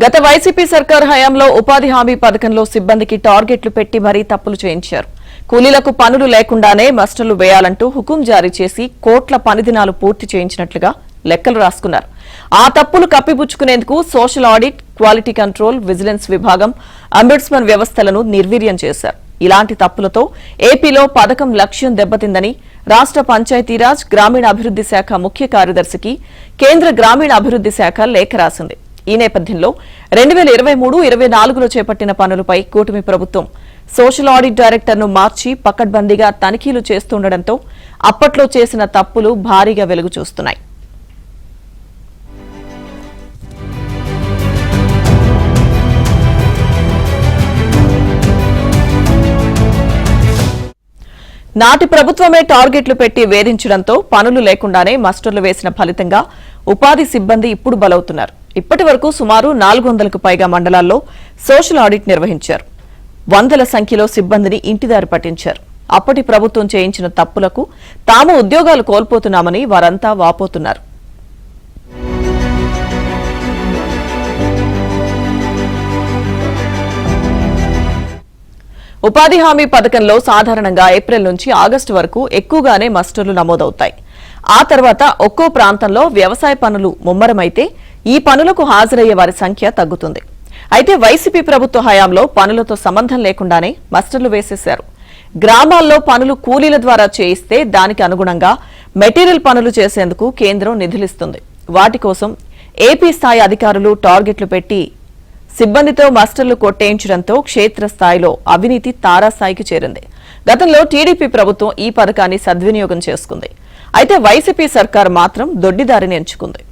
గత వైసీపీ సర్కార్ హయాంలో ఉపాధి హామీ పథకంలో సిబ్బందికి టార్గెట్లు పెట్టి మరీ తప్పులు చేయించారు. కూలీలకు పనులు లేకుండానే మస్టర్లు వేయాలంటూ హుకుం జారీ చేసి కోట్ల పనిదినాలు పూర్తి చేయించినట్లుగా లెక్కలు రాసుకున్నారు. ఆ తప్పులు కప్పిపుచ్చుకునేందుకు social audit, quality control, vigilance విభాగం, అంబుడ్స్మన్ వ్యవస్థలను నిర్వీర్యం చేశారు. ఇలాంటి తప్పులతో ఏపీలో పథకం లక్ష్యం దెబ్బతిందని రాష్ట్ర పంచాయతీరాజ్, గ్రామీణాభివృద్ది శాఖ ముఖ్య కార్యదర్శికి కేంద్ర గ్రామీణాభివృద్ది శాఖ లేఖ రాసింది. ఈ నేపథ్యంలో 2023-24లో చేపట్టిన పనులపై కూటమి ప్రభుత్వం సోషల్ ఆడిట్ డైరెక్టర్ను మార్చి పకడ్బందీగా తనిఖీలు చేస్తుండటంతో అప్పట్లో చేసిన తప్పులు భారీగా వెలుగు చూస్తున్నాయి. నాటి ప్రభుత్వమే టార్గెట్లు పెట్టి వేధించడంతో పనులు లేకుండానే మస్టర్లు వేసిన ఫలితంగా ఉపాధి సిబ్బంది ఇప్పుడు బలవుతున్నారు. ఇప్పటి వరకు సుమారు 400కు పైగా మండలాల్లో సోషల్ ఆడిట్ నిర్వహించారు. వందల సంఖ్యలో సిబ్బందిని ఇంటిదారి పట్టించారు. అప్పటి ప్రభుత్వం చేయించిన తప్పులకు తాము ఉద్యోగాలు కోల్పోతున్నామని వారంతా వాపోతున్నారు. ఉపాధి హామీ పథకంలో సాధారణంగా ఏప్రిల్ నుంచి ఆగస్టు వరకు ఎక్కువగానే మస్టర్లు నమోదవుతాయి. ఆ తర్వాత ఒక్కో ప్రాంతంలో వ్యవసాయ పనులు ముమ్మరమైతే ఈ పనులకు హాజరయ్యే వారి సంఖ్య తగ్గుతుంది. అయితే వైసీపీ ప్రభుత్వ హయాంలో పనులతో సంబంధం లేకుండానే మస్టర్లు వేసేశారు. గ్రామాల్లో పనులు కూలీల ద్వారా చేయిస్తే దానికి అనుగుణంగా మెటీరియల్ పనులు చేసేందుకు కేంద్రం నిధులిస్తుంది. వాటి కోసం ఏపీ స్థాయి అధికారులు టార్గెట్లు పెట్టి సిబ్బందితో మస్టర్లు కొట్టేయించడంతో క్షేత్రస్థాయిలో అవినీతి తారాస్థాయికి చేరింది. గతంలో టీడీపీ ప్రభుత్వం ఈ పథకాన్ని సద్వినియోగం చేసుకుంది. అయితే వైసీపీ సర్కారు మాత్రం దొడ్డిదారిని ఎంచుకుంది.